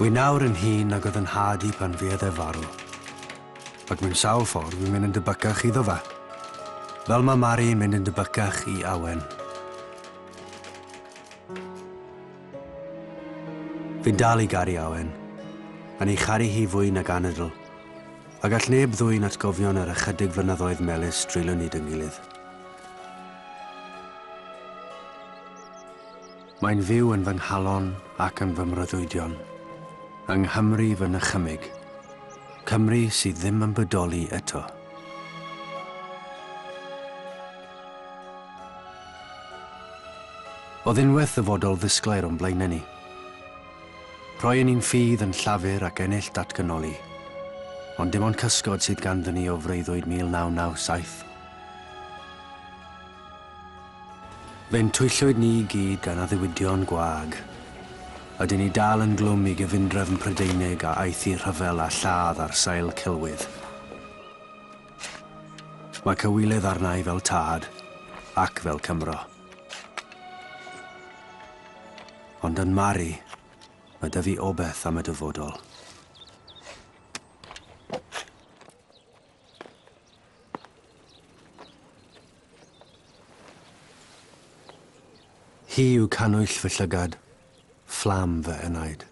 Wy nawr yn hun ac oedd yn hadu pan fuedd e farw. Ac mewn sawl ffordd fi'n mynd yn debycach iddo fe. Fel mae Mari yn mynd yn debycach I Awen. Fi'n dal I garu Awen, a ni charu hi fwy nag anadl, a gall neb ddwy'n atgofion ar ychydig flynyddoedd melys drwylo ni dy'n gilydd. Mae'n fyw yn fy nghalon ac yn fy mryddwydion, yng Nghymru fy nychymig, Cymru sydd ddim yn bodoli eto. Oedd unwaith ddyfodol ddisglair o'n blaenau ni. Rhoi yn un ffydd yn llafur ac ennill datganoli, ond dim ond cysgod sydd ganddyn ni o freuddwyd 1997. Fe'n twyllwyd ni I gyd gan addewidion gwag, a dyn ni dal yn glwm I gyfundrefn Prydeinig a aethu rhyfel a lladd ar sail cilwydd. Mae cywilydd arnau fel tad ac fel Cymro. Ond yn Mari, mae 'dy fi obeth am y dyfodol. Hi yw canwyll fy llygad, fflam fy enaid.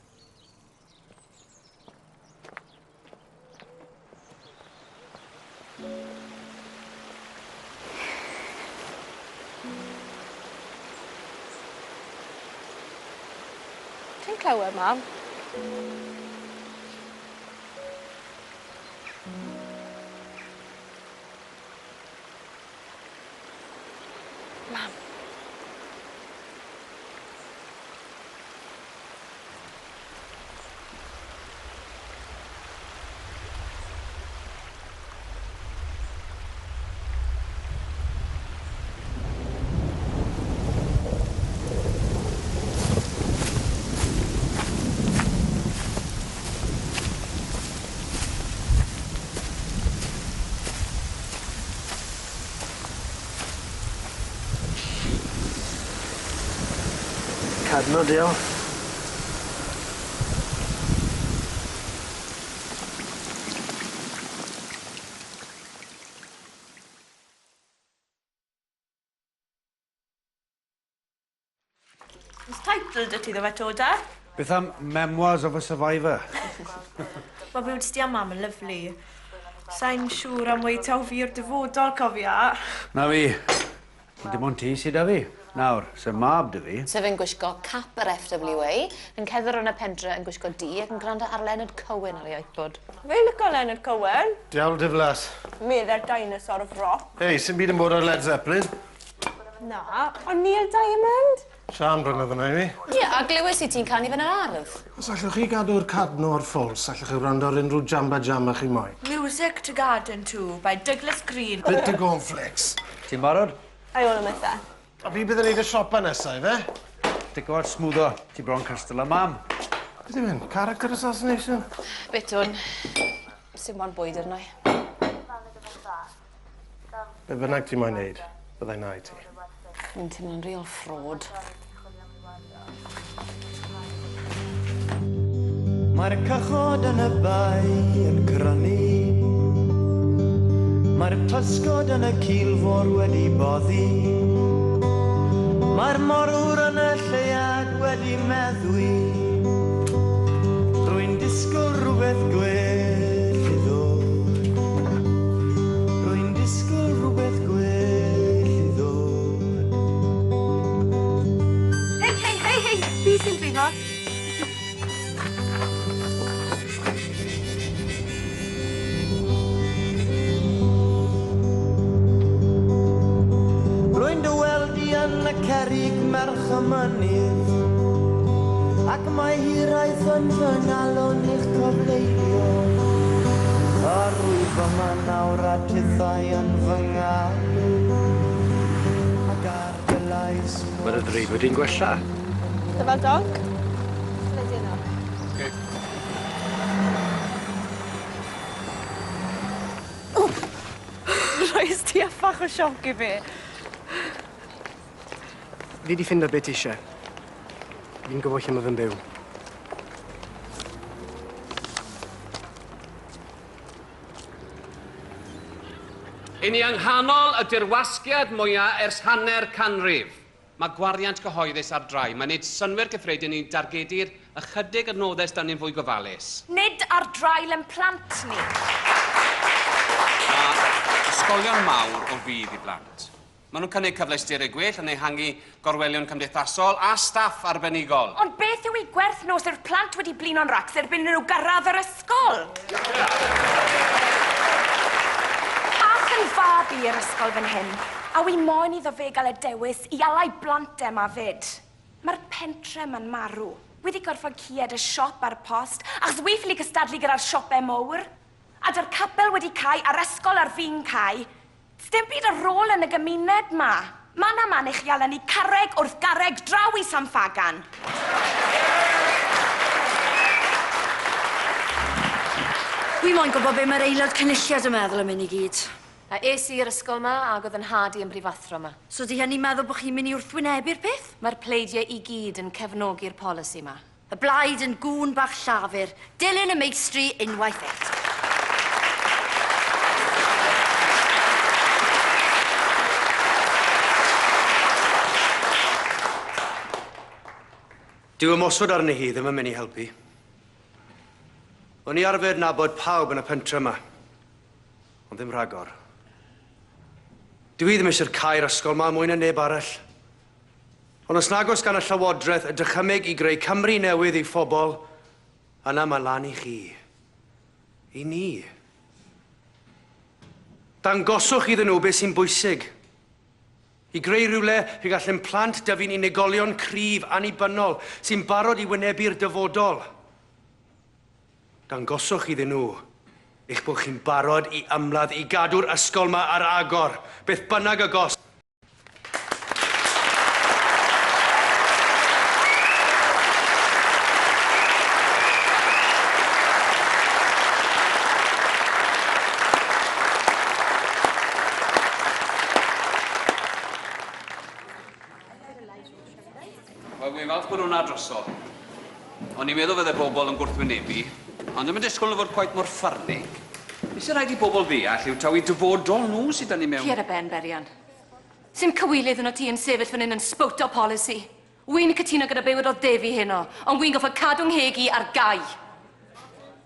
Ti'n clywed, Mam? Mam. Cadno, diolch. Oes teitl dy ti ddo fe to, da? Beth am Memoirs of a Survivor? Mae bywyd sti am mam yn lyflu. Sa'n siŵr am wei taw fi'r dyfodol, cofia. Na fi. Dim ond ti sydd â fi. Nawr, sy'n mab dy fi. Sef yn gwisgo cap yr FWA, yn cedder yn y pentre yn gwisgo du ac yn gwrando ar Leonard Cohen ar ei iPod. Fe licio Leonard Cohen. Diawl diflas. Medde'r dinosaur of rock. Hei, sy'n byd yn bod ar Led Zeppelin? Na, ond Neil Diamond? Sian brynodd yna I mi. Ie, a glywes I ti'n canu fan yr ardd. Os allwch chi gadw'r cadno o'r ffwls, allwch chi wrando ar unrhyw jamba chi moyn. Music to Garden 2 by Douglas Green. Bit o cornflakes. Ti'n barod? Ai ôl am eitha. A fi bydd yn neud y siopa nesaf, fe? Dic o'r smwddo. Ti bron cystal a mam. Beth yw'n mynd? Character assassination? Betwn, sy'n wan bwyd arno i. Be bynnag ti moyn neud, byddai'n na I ti. Yn teimlo'n real ffrod. Mae'r cychod yn y bai yn crynu. Mae'r pysgod yn y cilfor wedi boddi. Mae'r morwr yn y lleuad wedi meddwi. Rwy'n disgwyl rhywbeth gwell I ddod. Rwy'n disgwyl rhywbeth gwell I ddod. Hei, fi sy'n dringo. Rwy'n dy weld I yn y cerrig merch y mynydd, ac mae hiraeth yn fy ngalon i'ch cofleiddio. A rwyf yma nawr a tithau yn fy ngal, ac ar dy lais mor... Mae'r drud wedi'n gwella. Dyfa dog? Ledi yno. Rhoes ti affach o sioc I fi. Fi di ffindo beth eisiau. Fi'n gwybod lle mae fy'n byw. I ni yng nghanol y dirwasgiad mwyaf ers hanner canrif. Mae gwariant cyhoeddus ar drai. Mae'n neud synwyr cyffredin ni'n dargedu'r ychydig adnoddau dan ni'n fwy gofalus. Nid ar drail yn plant ni. Mae ysgolion mawr o fydd i blant. Maen nhw'n cynnig cyfleuster y gwell yn ehangu gorwelion cymdeithasol a staff arbenigol. Ond beth yw ei gwerth nos yw'r plant wedi blino'n racs erbyn nhw gyrraedd yr ysgol? Ach yn fab i'r ysgol fan hyn, a wi moyn iddo fe gael y dewis i alai blant yma fyd. Mae'r pentre ma'n marw. Wedi gorfod cied y siop ar post, achos wi ffili cystadlu gyda'r siopau mowr. A dy'r capel wedi cael a'r ysgol ar fi'n cael. Sdim byd ar ôl yn y gymuned ma. Man a man eich ial ni carreg wrth garreg draw i Sam Fagan. Wi moyn gwybod be mae'r aelod cynulliad yn meddwl am hyn i gyd. A es i'r ysgol ma ac oedd yn hadu yn brifathro ma. So di hynny'n meddwl bod chi'n mynd i wrthwynebu'r peth? Mae'r pleidiau i gyd yn cefnogi'r polisi ma. Y blaid yn gŵn bach llafur, dilyn y meistri unwaith eto. Dyw ymosod arni hi ddim yn mynd i helpu. O'n i arfer nabod pawb yn y pentre yma, ond ddim rhagor. Dwi ddim eisiau'r cair ysgol ma mwy na neb arall. Ond os nag oes gan y Llywodraeth y dychymyg i greu Cymru newydd i phobl, yna mae lan i chi. I ni. Dangoswch iddyn nhw beth sy'n bwysig. I greu rhywle pe gallen plant dyfu'n unigolion cryf annibynnol sy'n barod i wynebu'r dyfodol. Dangoswch iddyn nhw eich bod chi'n barod i ymladd i gadw'r ysgol ma ar agor, beth bynnag y gos. Wel, dwi'n falch bod hwnna drosodd. O'n i'n meddwl fydde bobl yn gwrthwynebu, ond ddim yn disgwyl nhw fod cweit mor ffyrnig. Is rhaid i bobl ddeall yw taw i dyfodol nhw sydd yn ei mewn. Cier y ben, Berian. Sim cywilydd yn o ti yn sefyll fan hyn yn sbwt o polisi. Wy'n cytuno gyda be wedodd Defi heno, ond wy'n goffod cadw'n nghegi ar gau.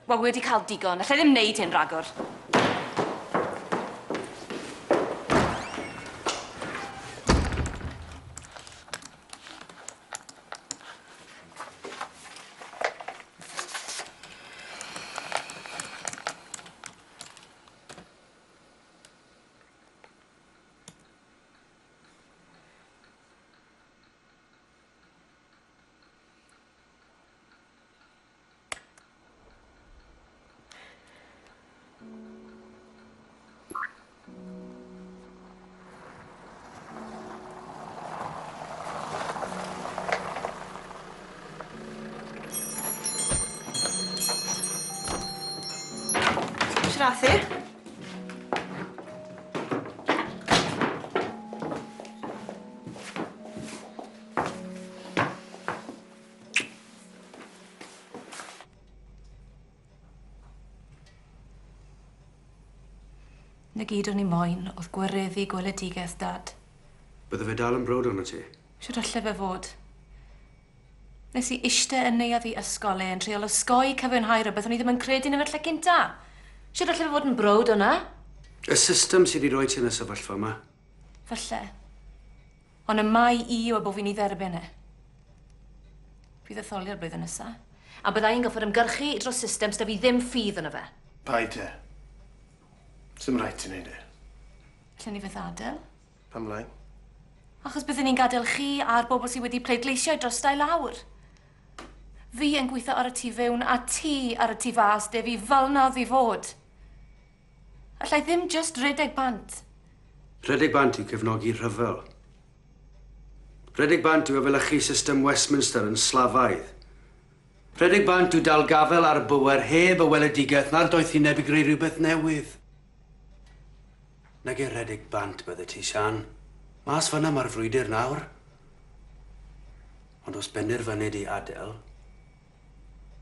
Wel, wedi cael digon, allai ddim wneud hyn ragor. Sirathu. Na gyd o'n i moyn oedd gwareddu gweledigaeth dad. Bydde fe dal yn brod o'n ti? Siwr alle fe fod. Nes i eiste yn neuadd i ysgol yn treol osgoi cyfynhau rhywbeth o'n i ddim yn credu yn y lle cynta. Siwr alle fe fod yn brod o'na? Y system sydd wedi rhoi ti yn y sefyllfa yma. Falle. Ond y mai i o bod fi'n ei dderbyn e. Bydd etholiad blwyddyn nesa. A byddai'n goffod ymgyrchu dros system sydd fi ddim ffydd yna fe. Paid te. Sdim rhaid ti'n neud e. Lle ni fydd adael? Pam lai? Achos byddwn ni'n gadael chi a'r bobl sydd wedi pleidleisio dros dau lawr. Fi yn gweithio ar y tu fewn a ti ar y tu fas, de fi fel nawdd i fod. Allai ddim just redeg bant. Rhedeg bant yw cefnogi rhyfel. Rhedeg bant yw efelychu system Westminster yn slafaidd. Rhedeg bant yw dal gafel ar bywer heb y weledigaeth na'r doeth hi'n neb i greu rhywbeth newydd. Nag e rhedeg bant bydde ti, Sian. Mas fyna mae'r frwydr nawr. Ond os benderfyned i adael,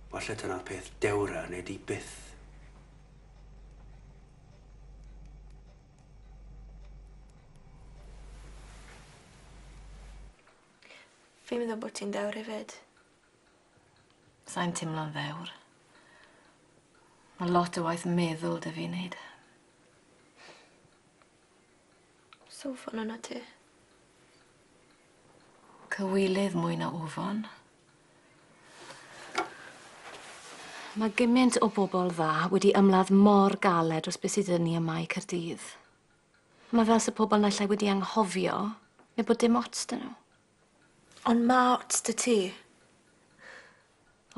falle dyna'r peth dewra neu di byth. Fi'n meddwl bod ti'n dewr hefyd. Sa'n teimlo'n ddewr. Mae lot o waith meddwl dy fi wneud. So ffon yna ti. Cywilydd mwy na ofon. Mae gymaint o bobl dda wedi ymladd mor galed dros beth sydd ni yma i Caerdydd. Mae fel sy'n pobl naill ai wedi anghofio, neu bod dim ots dyn nhw. Ond ma ots dy ti.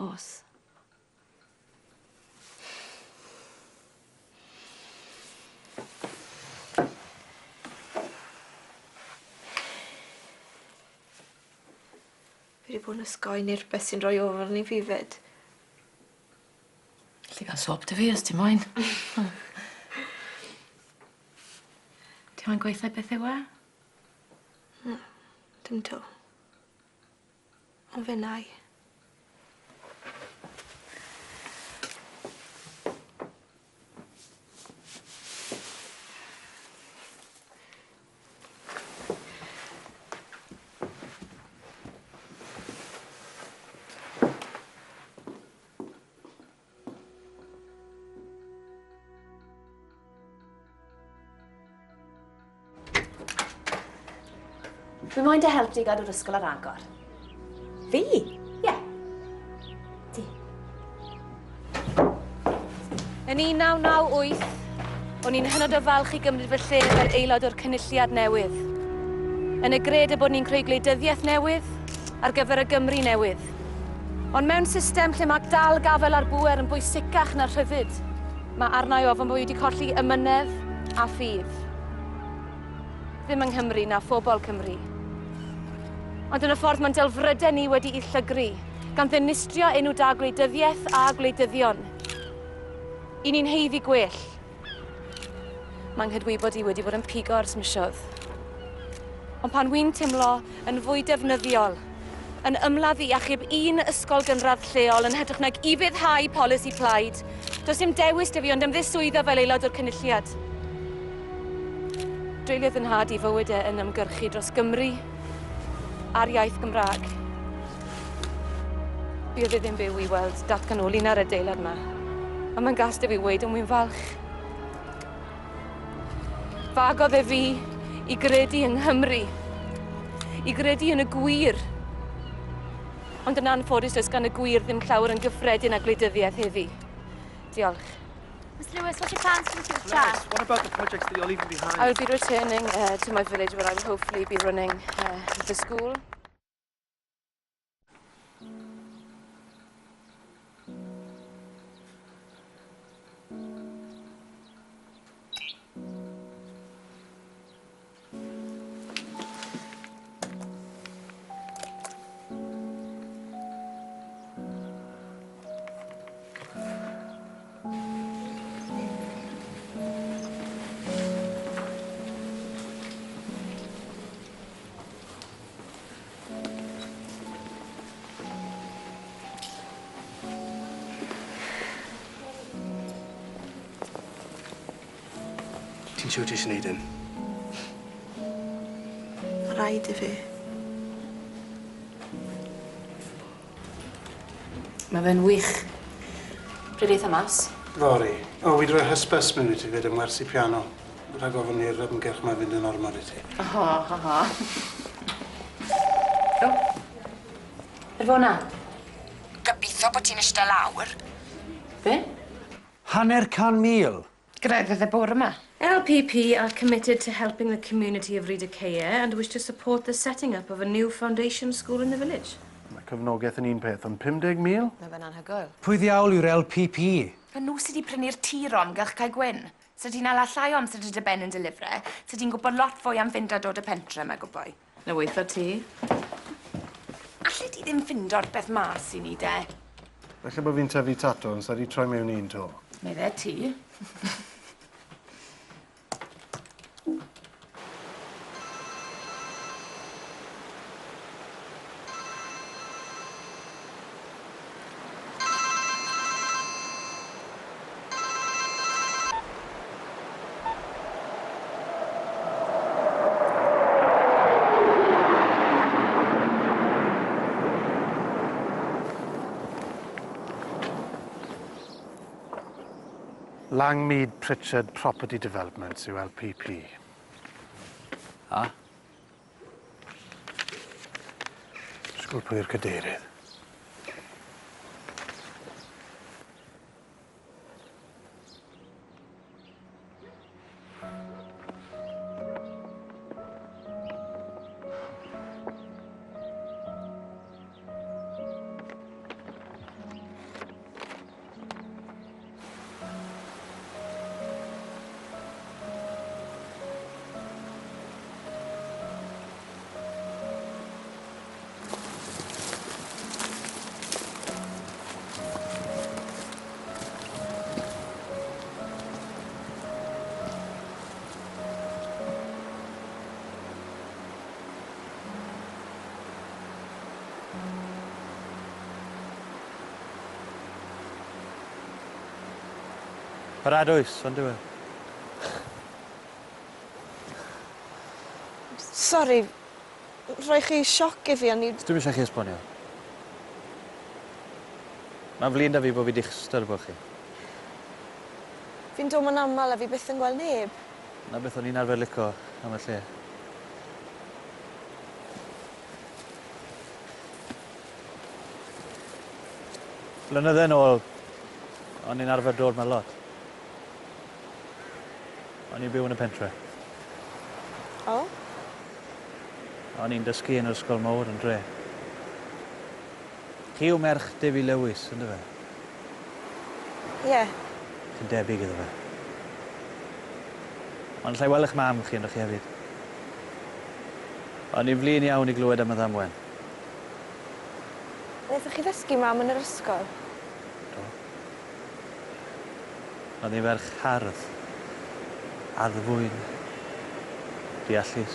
Os. Fi wedi bod yn ysgoi neu'r beth sy'n rhoi ofal ni fi fyd. Lli gael swop dy fi os ti moyn. Ti moyn gweithio beth yw e? Dim to. Ond fe nai. Fi moyn dy help ti gadw'r ysgol ar agor. Fi? Ie. Ti. Yn 1998, o'n i'n hynod o falch i gymryd fy lle fel aelod o'r cynulliad newydd. Yn y gred y bod ni'n creu gwleidyddiaeth newydd ar gyfer y Gymru newydd. Ond mewn system lle mae dal gafel ar bwer yn bwysicach na'r rhyddid, mae arna i ofn bod wedi colli ymynedd a ffydd. Ddim yng Nghymru na phobol Cymru. Ond yn y ffordd mae'n delfrydau ni wedi ei llygru, gan ddinistrio enw da gwleidyddiaeth a gwleidyddion. I ni'n heiddi gwell. Mae nghydwybod i wedi bod yn pigo'r smysiodd. Ond pan wy'n teimlo yn fwy defnyddiol, yn ymladd i achub un ysgol gynradd lleol yn hytrach nag i fyddhau polisi plaid, does dim dewis dy fi ond ymddiswyddo fel aelod o'r cynulliad. Dreuliodd yn had i fywydau yn ymgyrchu dros Gymru a'r iaith Gymraeg. Bydd ddim byw i weld datganoli na'r adeilad yma, a mae'n gas dy fi weid yn wy'n falch. Fagodd e fi i gredu yng Nghymru, i gredu yn y gwir. Ond yn anffodus does gan y gwir ddim llawer yn gyffredin â gwleidyddiaeth heddi. Diolch. Miss Lewis, what's your plans for the future? Lewis, what about the projects that you're leaving behind? I will be returning to my village where I will hopefully be running the school. Ti'n siŵr ti eisiau neud hyn? Mae rhaid i fi. Mae fe'n wych. Pryd eith mas? Fori. O, wedi rhoi hysbys mewn i ti fyd yn wersi piano. Rhaid gofyn i'r ymgyrch mae fynd yn ormod i ti. Ha. Er fo na? Gobeithio bod ti'n eistedd lawr. Be? 100,000. Gyda'r y bore yma. LPP are committed to helping the community of Rhydyr Ceir and wish to support the setting up of a new foundation school in the village. Mae cyfnogaeth yn un peth, ond 50,000? Mae fe'n anhygoel. Pwy ddiawl yw'r LPP? Fe nhw sydd wedi prynu'r tir om gylch cael gwyn. So ti'n ala llai o amser dy dy ben yn delifre, so ti'n gwybod lot fwy am fynd a dod y pentre yma gwybod. Na weithio ti? Allet ti ddim ffindo'r beth mas i ni, de? Felly bod fi'n tyfu tato, ond sa'n i troi mewn un to. Neu dde ti. Langmead Pritchard Property Developments yw LPP. A? Sgwr pwy yw'r cadeirydd. Paradwys, ond yw e? Sori, rhoi chi sioc i fi, ond Dwi'n eisiau chi esbonio. Mae'n flin da fi bod fi di styrbio chi. fi'n dod yn aml a fi byth yn gweld neb. Na beth o'n i'n arfer lico am y lle. Blynydde nôl, o'n i'n arfer dod ma lot. O'n i'n byw yn y pentre. O? O'n i'n dysgu yn yr ysgol mawr yn dre. Chi yw merch Devi Lewis, ynddo fe? Ie. Chi'n debyg iddo fe. Ond llai wel eich mam chi ynddo chi hefyd. O'n i'n flin iawn i glywed am y ddamwen. Wnaethoch chi ddysgu mam yn yr ysgol? Do. O'n i'n ferch hardd. Arddfwyn. Deallus.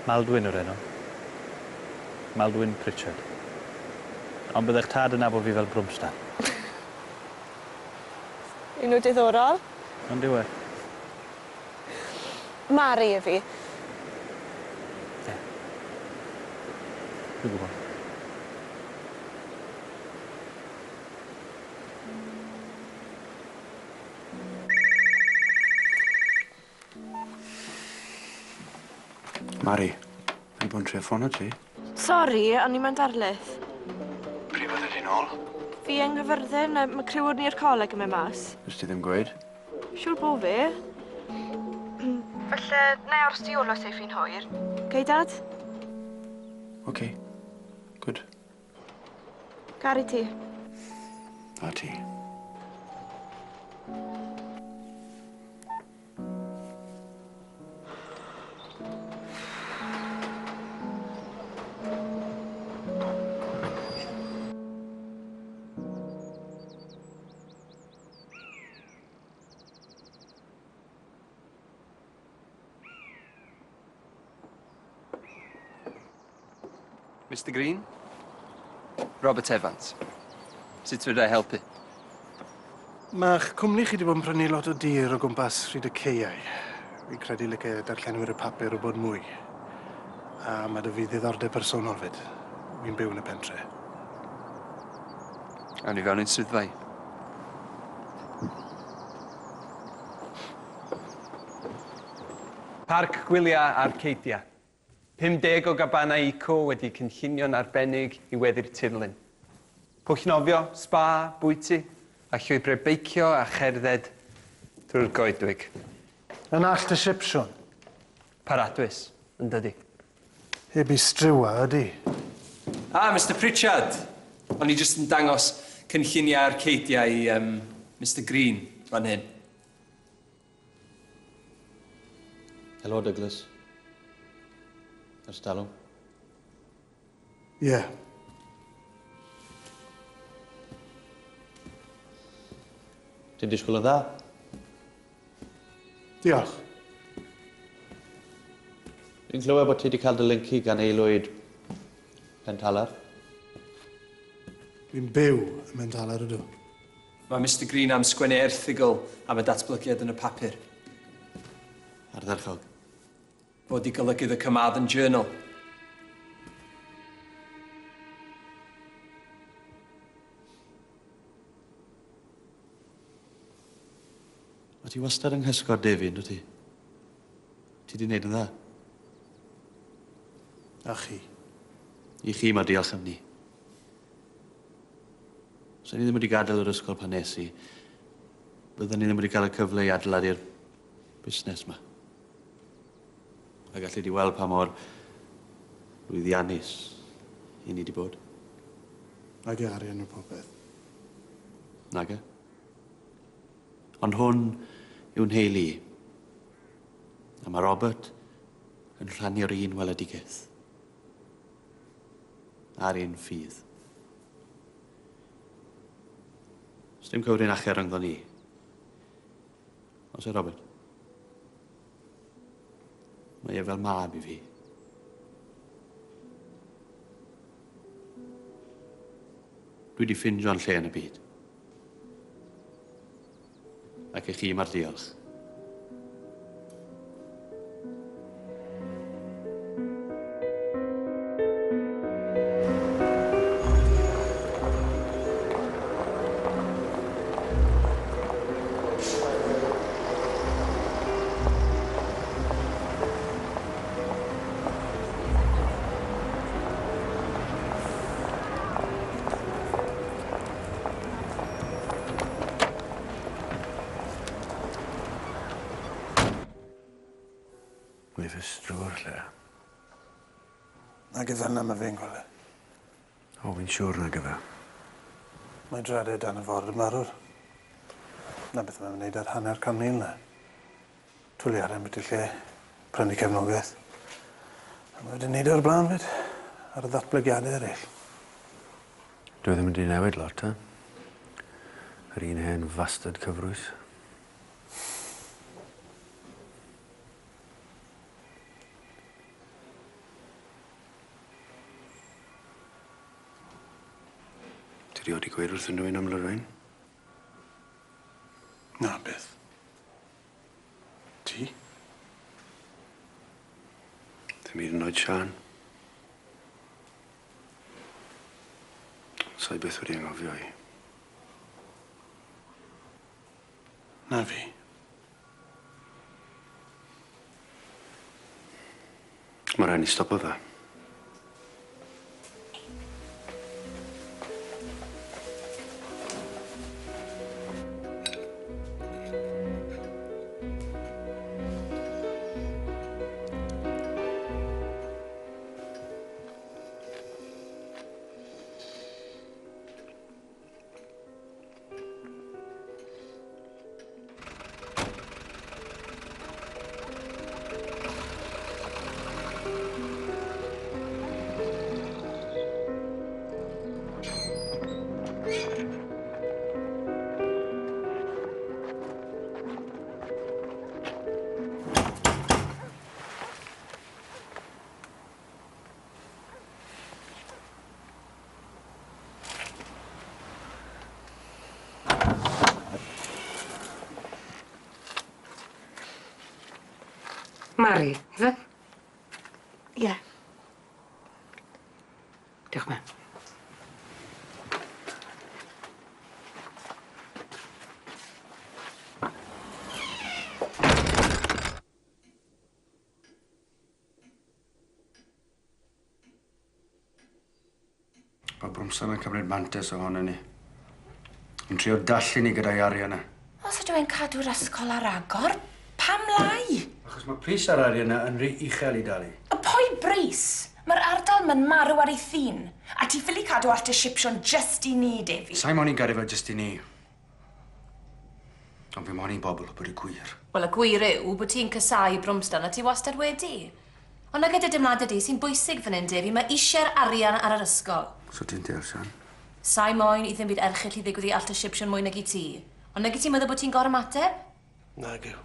Maldwyn yw'r enw. Maldwyn Pritchard. Ond byddai'ch tad yn nabod fi fel Brwmstan. Unw diddorol. Ond yw e? Mari y fi. Ie. Dwi'n gwybod. Mari, yn bod yn trio ffono ti. Sori, o'n i mewn darlith. Pryd fydde ti nôl? Fi yng Nghyfyrddin, a mae criwr ni'r coleg yn mynd mas. Ys ti ddim gweud? Siwr bo fi. Falle, neu ors di olo sef fi'n hwyr. Gei, Dad? OK. Good. Gari ti. A ti. Mr Green? Robert Evans. Sut fydda i helpu? Mae'ch cwmni chi wedi bod yn prynu lot o dir o gwmpas Rhyd y Ceiau. Fi'n credu lyca darllenwyr y papur o bod mwy. A mae dy fi ddiddordeb personol fyd. Fi'n byw yn y pentre. Awn ni fewn i'n swyddfa i. Parc Gwyliau Arcadia. 50 o gabana eco wedi cynllunio'n arbennig I weddi'r tirlun. Pwllnofio, spa, bwyty, a llwybrau beicio a cherdded drwy'r goedwig. Yn all dy Sipsiwn? Paradwys, yn dydi. Heb I striwa, ydi? Mr Pritchard. O'n I jyst yn dangos cynlluniau Arcadia I Mr Green fan hyn. Helo, Douglas. Ers dalw. Ie. Ti'n disgwyl yn dda? Diolch. Dwi'n clywed bod ti wedi cael dy lincu gan aelwyd Pentalar. Fi'n byw yn Mentalar ydw. Mae Mr Green am sgwennu erthigol am y datblygiad yn y papur. Ardderchog. Fod I golygydd y Carmarthen Journal. Mae ti wastad yng nghysgod Defi, yndw ti? Ti di wneud yn dda? A chi? I chi mae diolch am ni. Os ni ddim wedi gadael yr ysgol pan nes i, byddwn ni ddim wedi cael y cyfle i adeiladu'r busnes yma. A gallu di weld pa mor lwyddiannus i ni di bod. Nag i arian o popeth. Nag e? Ond hwn yw'n nheulu i. A mae Robert yn rhannu'r un weledigaeth. A'r un ffydd. Os dim cywrin acher yngdo ni. Os e, Robert? Mae e fel mab i fi. Dwi wedi ffindio'n lle yn y byd. Ac i chi mae'r diolch. Wyf ysdrwr, lle. Na gyda na mae fe'n gweld. O, fi'n siŵr na gyda. Mae dradau dan y ffordd yn marwr. Na beth mae'n wneud ar hanner canmil na. Twli ar ambell i lle, prynu cefnogaeth. A mae wedi wneud o'r blaen fyd, ar y ddatblygiadau eraill. Dwi ddim wedi newid lot, ta? Yr un hen fastad cyfrwys. Ti wedi gweud wrth unrhyw un am Lorraine? Na, beth. Ti? Ddim hyd yn oed Sian. Sa'i byth wedi anghofio i. Na fi. Mae rhaid ni stopo fe. Mari, ife? Ie. Diolch, mam. Mae Brwmston yn cymryd mantis ohono ni. Yn trio dallu ni gyda'i arian yna. Os ydw i'n cadw'r ysgol ar agor, pam lai? Achos mae pris ar arian yna yn rhy uchel i dalu. Y pwy bris? Mae'r ardal ma'n marw ar ei ddyn. A ti ffili cadw at y Sipsion just i ni, Defi. Sa'i moyn i'n gadael fe just i ni. Ond fi moyn i'n bobl o bod y gwir. Wel, y gwir yw bod ti'n casau Brwmston a ti wastad wedi. Ond nag ydy dim nad ydy sy'n bwysig fan hyn, Defi, mae eisiau'r arian ar yr ysgol. So ti'n deall, Sian? Sa'i moyn i ddim byd erchyll i ddigwydd i Alta Sipsion mwy nag i ti. Ond nag i ti'n meddwl bod ti'n gorau mateb? Nag yw.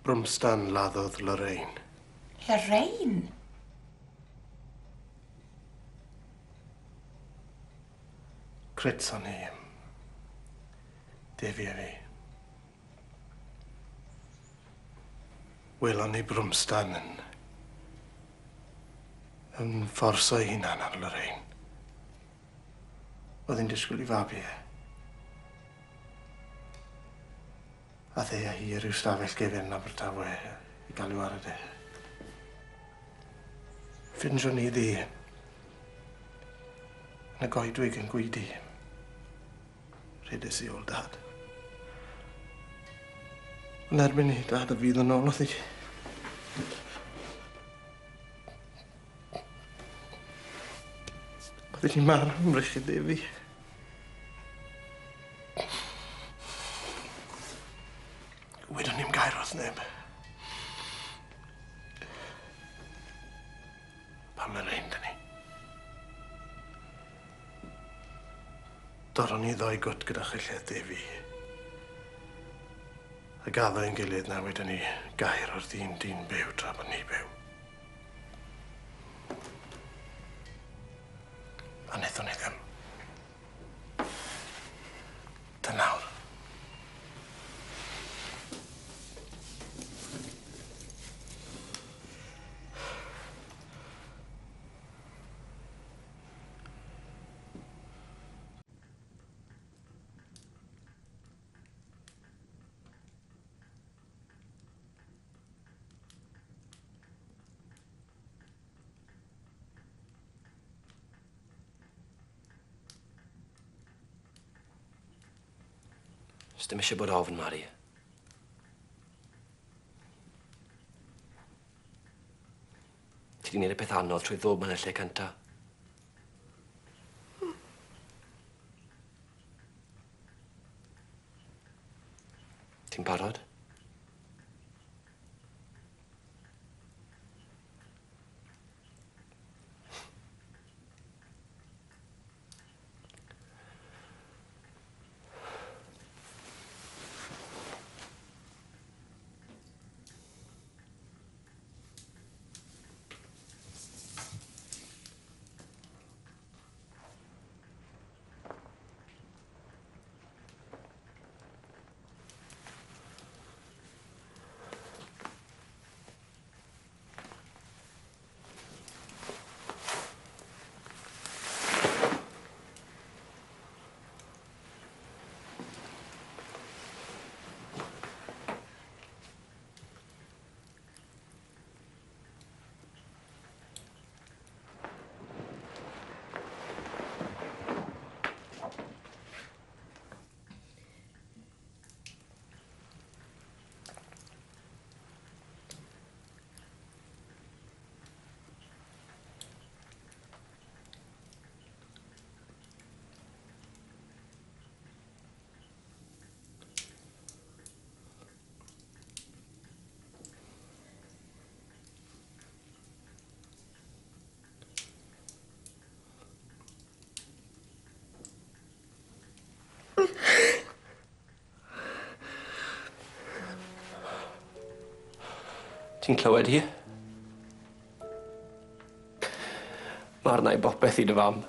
Brwmston laddodd Lorraine. Lorraine? Crits o'n i. Defi a fi. Welon ni Brwmston yn yn ffors o'i hunan ar Lorraine. Oedd hi'n disgwyl I fabi e. A ddeia hi ar yw stafell gefn Abertawe I gael i'w arad e. Ffindro ni ddi. Yn y goedwig yn gwydi. Rhedes I ôl dad. Yn erbyn ni, dad a fydd yn ôl oedd hi. Oedd hi'n marw am rychyd e fi. Wedyn ni'n gair oedd neb. Pam yn ein dyn ni. Doron ni ddoi gwt gyda chylledd e fi. A gaddo ein gilydd na wedyn ni gair o'r dyn byw tra bod ni byw. A wnaethon ni ddim. Dy nawr. Os dim eisiau bod ofn, Mari. Ti di gwneud y peth anodd trwy ddod mewn y lle cynta. Ti'n barod? Ti'n clywed hi? Mae'r nai bopeth I dy fam.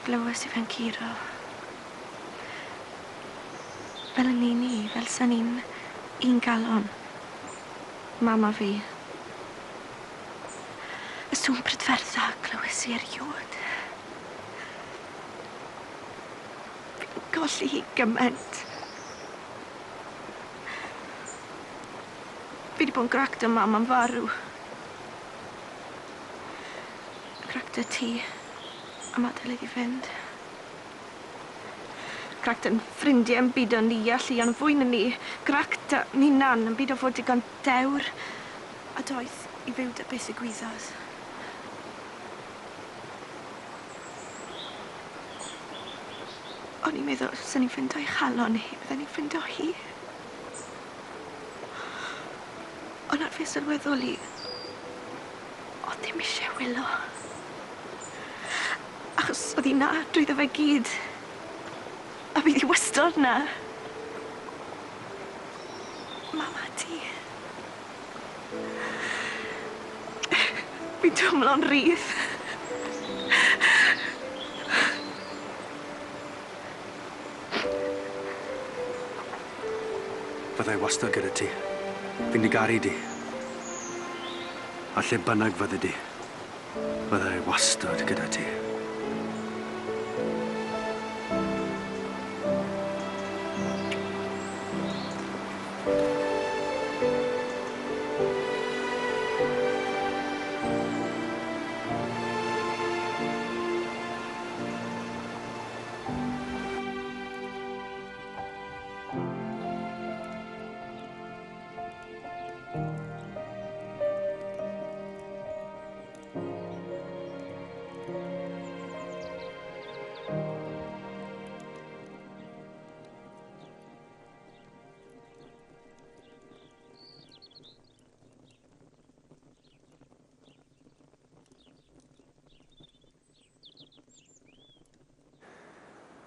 Glywes I fe'n curo. Fel yn ni, fel sa'n ni'n un galon. Mam a fi. Y sŵn prydfertha glywes I erioed. golli hi gymaint. Fi wedi bod yn gracta mam am farw. Gracta ti am adael iddi fynd. Gracta'n ffrindiau yn byd o'n ni a Llian fwy na ni. Gracta ni nan yn byd o fod digon dewr. A doedd i fyw dy beth y gwyddoedd. O'n i'n meddwl, sy'n ni'n ffind o'i chalon ni, bydden ni'n ffind o hi. Ond ar fe sylweddoli, o ddim eisiau wylo. Achos oedd hi na drwyddo fe gyd. A bydd hi wastod na. Mama ti. Fi'n twmlo'n rydd. Byddai wastad gyda ti. Fi'n digaru di. A lle bynnag fyddi di. Byddai wastad gyda ti.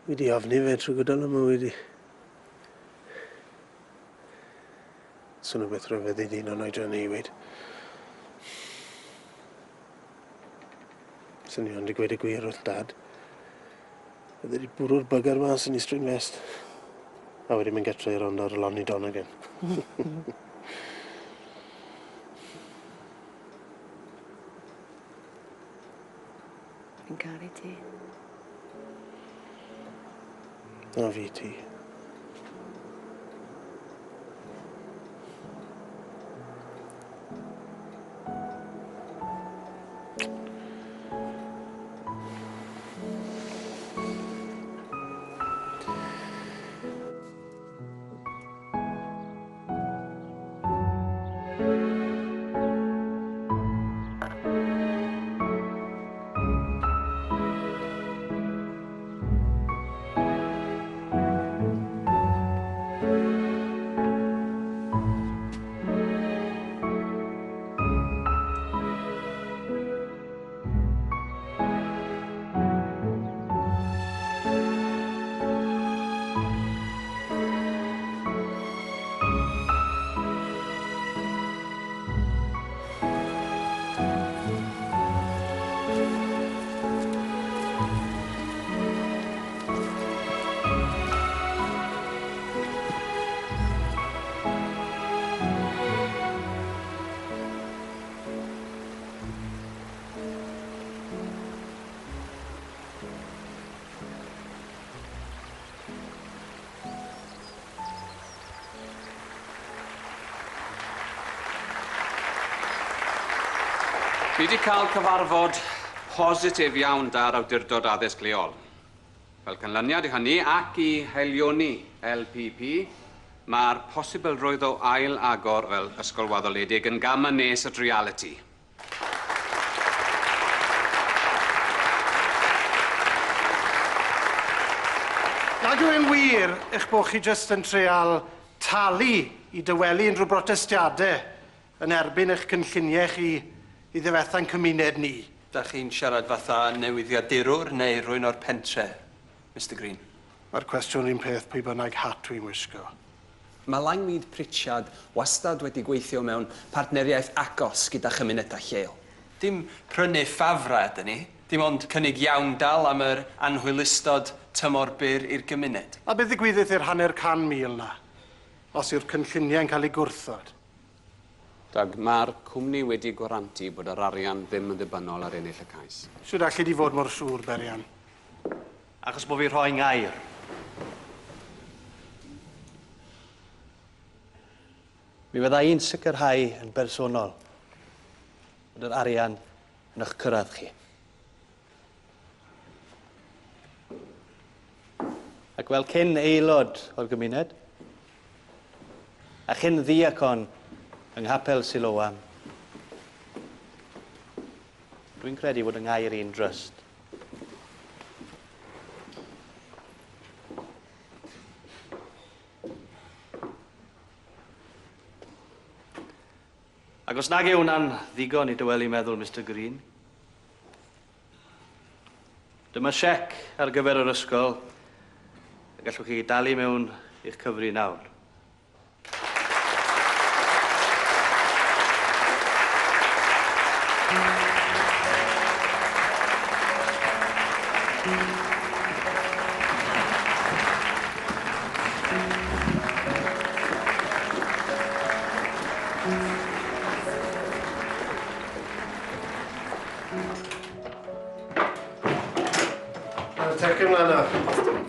Wedi ofni fe trwy gydol y mywyd i. Swn nhw beth rhyfedd i ddyn o'n oedran i weid. Swn i ond i gweud y gwir wrth dad. Bydde di bwrw'r bygar mas yn ei string vest. A wedi mynd getre i rond ar y Lonnie Donegan. Fi'n caru ti. A fi ti. Fi wedi cael cyfarfod positif iawn da'r awdurdod addysg leol. Fel canlyniad i hynny ac i heilioni LPP, mae'r posibilrwydd o ail agor fel ysgol waddoledig yn gam yn nes at reality. Nad yw e'n wir eich bod chi jyst yn treol talu i dywelu unrhyw brotestiadau yn erbyn eich cynlluniau chi i ddifetha'n cymuned ni? Da chi'n siarad fatha newyddiadurwr neu rhywun o'r pentre, Mr Green? Mae'r cwestiwn un peth pwy bynnag hat dwi'n wisgo. Mae Langmead Pritchard wastad wedi gweithio mewn partneriaeth agos gyda chymunedau lleol. Dim prynu ffafra ydyn ni, dim ond cynnig iawn dal am yr anhwylustod tymor byr i'r gymuned. A beth ddigwyddodd i'r hanner 100,000 na, os yw'r cynlluniau'n cael ei gwrthod? Doug, mae'r cwmni wedi gwarantu bod yr arian ddim yn ddibynnol ar ennill y cais. Siwr allu di fod mor siŵr, Berian? Achos bod fi rhoi'n gair. Mi fydda i'n sicrhau yn bersonol bod yr arian yn eich cyrraedd chi. Ac fel cyn aelod o'r gymuned, a chyn ddiacon yng Nghapel Siloam, dwi'n credu bod yng ngair i'n dryst. Ac os nag yw hwnna'n ddigon i dywelu meddwl, Mr Green, dyma siec ar gyfer yr ysgol a gallwch chi dalu mewn i'ch cyfri nawr. Tecyn mlaen nawr.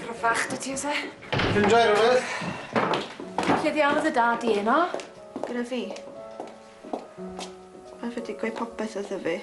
Cryfach dy ti, oes e? Dwi'n joio rhywbeth. Lle ddiawdd y dad i yno? Gyda fi. Mae wedi gweud popeth iddo fi.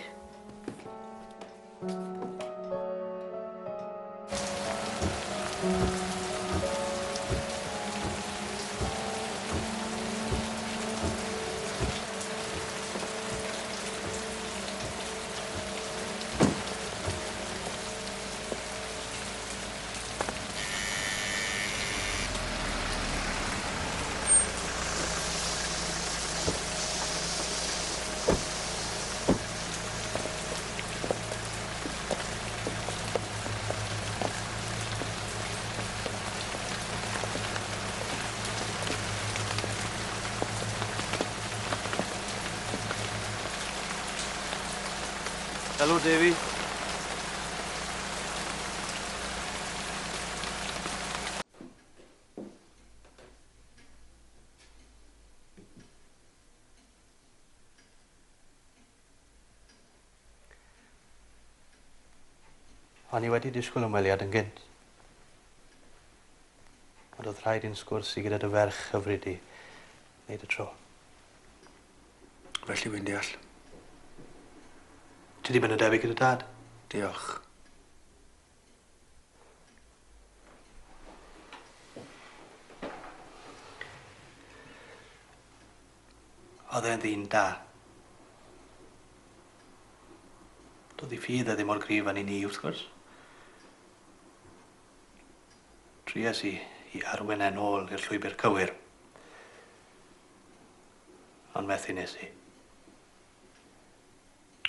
Helo, Davy. O'n i wedi disgwyl ymweliad yn gynt. Ond oedd rhaid i'n sgwrs i gyda dy ferch hyfryd i wneud y tro. Felly wy'n deall. Ti di mynd y debyg gyda dad? Diolch. Oedd e'n ddyn da. Doedd ei ffydd e ddim mor gryf â ni, wrth gwrs. Trias i arwen e'n ôl i'r llwybr cywir. Ond methu nes i.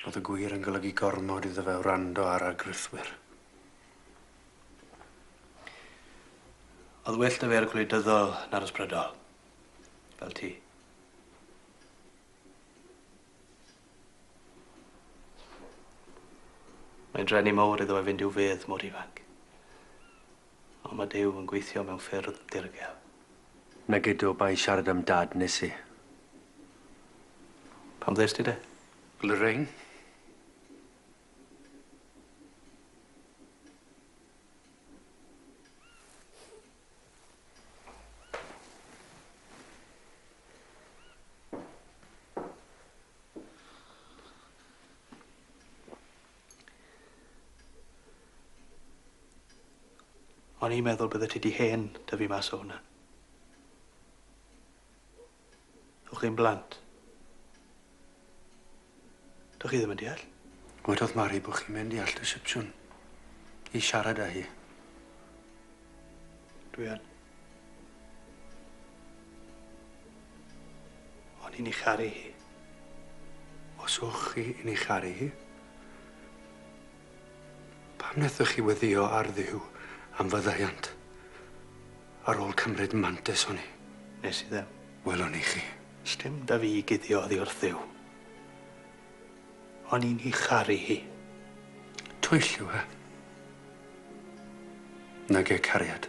Oedd y gwir yn golygu gormod iddo fe wrando ar agrythwyr. Oedd well dy fe ar gwleidyddol na'r ysbrydol, fel ti. Mae'n drenu mawr iddo fe fynd i'w fedd mor ifanc. Ond mae Duw yn gweithio mewn ffyrdd dirgel. Negido bai siarad am dad nes i. Pam ddes ti de? Lorraine? O'n i'n meddwl bydde ti di hen dy fi mas o hwnna. Ddwch chi'n blant. Dwch chi ddim yn deall. Wedodd Mari bod chi'n mynd i all dy Sipsiwn. I siarad â hi. Dwi yn. O'n i'n ei charu hi. Os o'ch chi yn ei charu hi? Pam wnaethoch chi weddio ar ddiw am fyddaiant? Ar ôl cymryd mantis o'n i. Nes i ddim. Welon i chi. Sdim da fi guddio oddi wrth ddiw. O'n i'n ei charu hi. Twyllw e? Nag e cariad.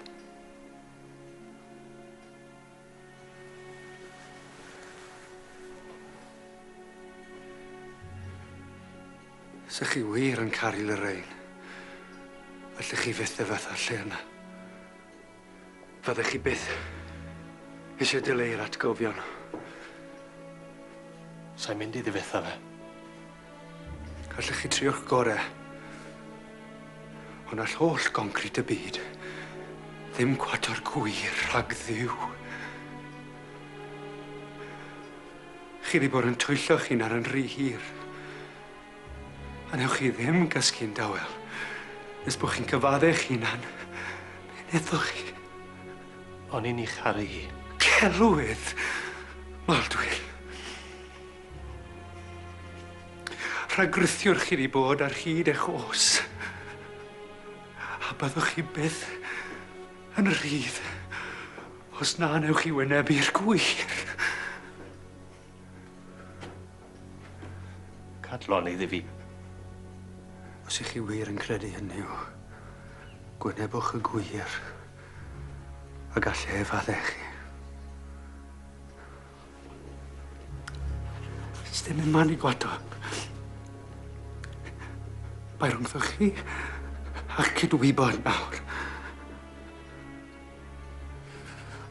Sa chi wir yn caru Lorraine, felly chi fyth e fatha lle yna. Fyddech chi byth eisiau dileu'r atgofion Sa'n mynd i ddifetha fe. Gallech chi trio'ch gorau. Ond all holl goncrit y byd ddim gwato'r gwir rhag ddiw. Chi wedi bod yn twyllo'ch hunan yn rhy hir. A newch chi ddim gysgu'n dawel nes bod chi'n cyfaddau'ch hunan. Be neddwch chi? O'n i'n i'ch charu hi. Celwydd, Maldwyn. Rhagrythiwr chi wedi bod ar hyd eich os. A byddwch chi byth yn rhydd os na newch chi wynebu'r gwir. Cadlon iddi fi. Os ych chi wir yn credu hynny yw, gwynebwch y gwir a gallai efaddau chi. Dim yn man I gwato. Mae rhwngthoch chi a'ch cydwybod nawr.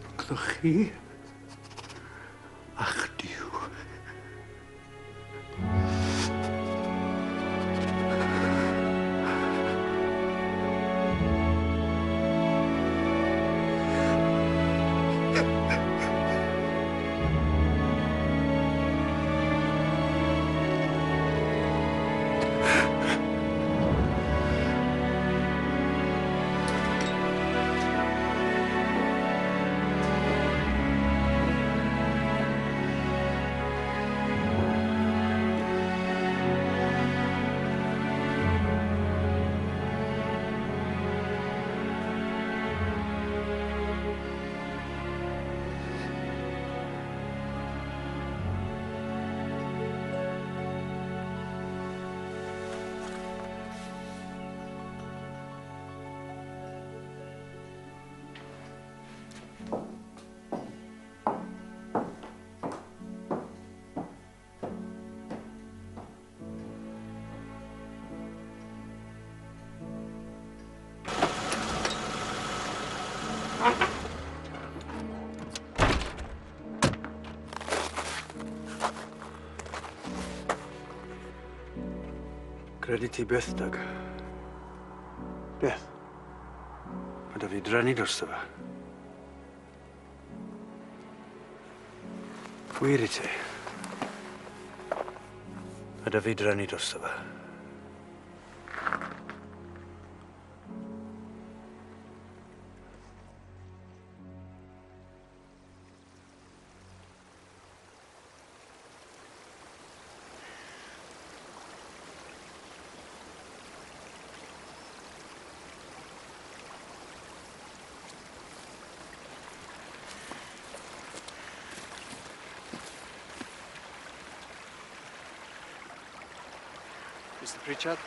Rhwngthoch chi a'ch Duw. Credu ti byth, Doug. Beth? Mae da fi drenu drosto fe. Wir I ti. Mae da fi drenu drosto fe. Mr. Pritchard?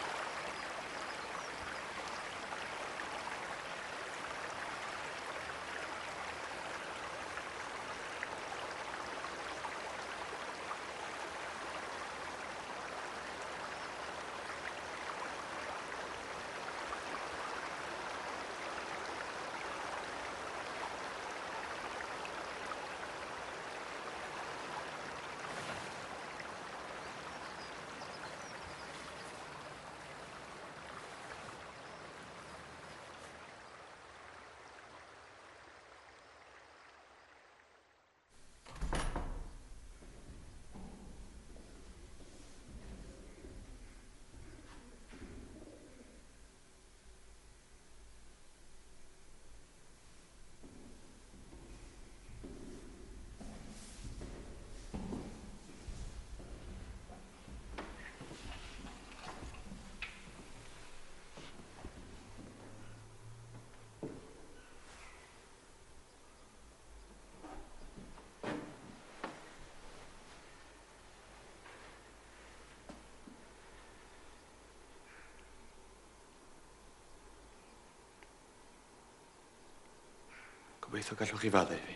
Gobeithio gallwch chi faddau fi.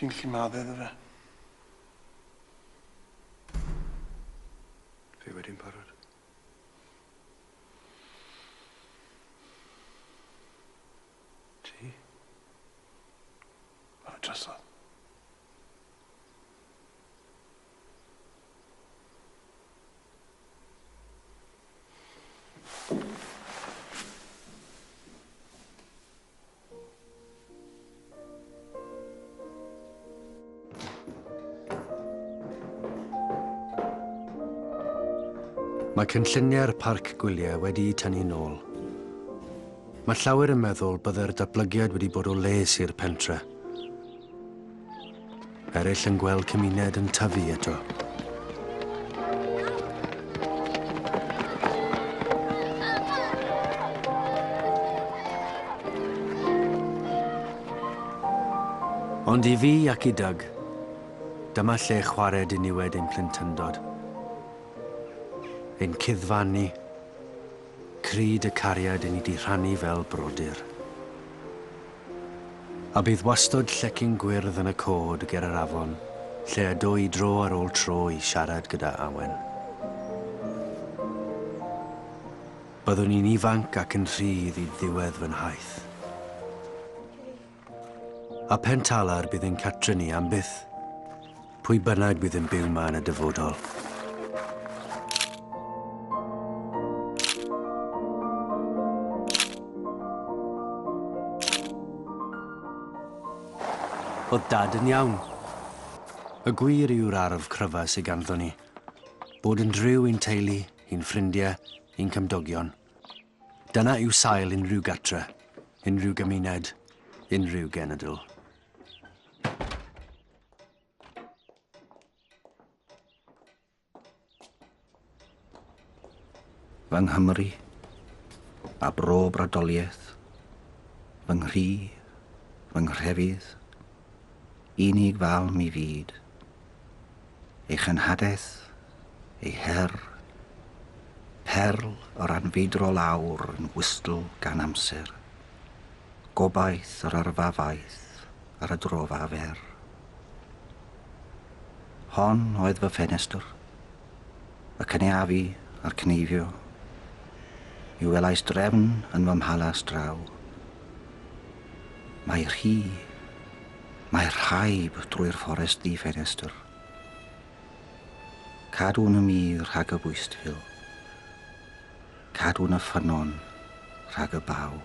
Ti'n lli madde iddo fe. Fi wedi'n barod. Ti? O, drysodd. Mae cynlluniau'r parc gwyliau wedi'u tynnu nôl. Mae llawer yn meddwl byddai'r datblygiad wedi bod o les i'r pentre. Eraill yn gweld cymuned yn tyfu eto. Ond i fi ac i Doug, dyma lle chwarae diniwed ein plentyndod. Ein cuddfannu, cryd y cariad ein i di rhannu fel brodyr. A bydd wastod llecyn gwyrdd yn y cod ger yr afon, lle ydw i dro ar ôl tro i siarad gyda Awen. Byddwn ni'n ifanc ac yn rhydd i ddiwedd fy nhaith. A Pentalar bydd yn catre ni am byth. Pwy bynnag bydd yn byw ma yn y dyfodol. Oedd dad yn iawn. Y gwir yw'r arf cryfa sydd ganddo ni. Bod yn driw i'n teulu, i'n ffrindiau, i'n cymdogion. Dyna yw sail unrhyw gatre, unrhyw gymuned, unrhyw genedl. Fy Nghymru, a bro bradoliaeth, fy nghri, fy nghrefydd, unig fal mi fyd, ei chynhadaeth, ei her, perl o'r anfeidro lawr yn wystl gan amser, gobaith o'r arfafaeth ar y drofa fer. Hon oedd fy ffenestr, y cynaeafu a'r cneifio, i welais drefn yn fy mhalas draw. Mae rhi, mae'r rhaib drwy'r fforest ddi ffenestr. Cadw'n y mir rhag y bwystfil, cadw'n y ffynon rhag y baw.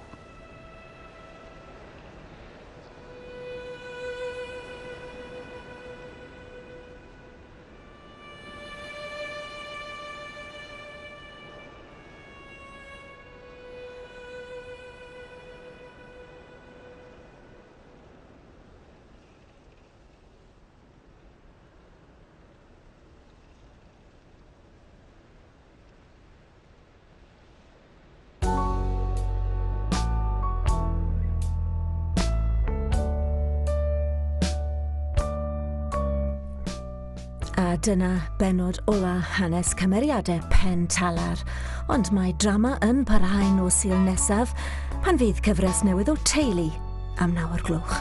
A dyna benod ola hanes cymeriadau Pentalar, ond mae drama yn parhau nos Sul nesaf pan fydd cyfres newydd o teulu am 9 o'r gloch.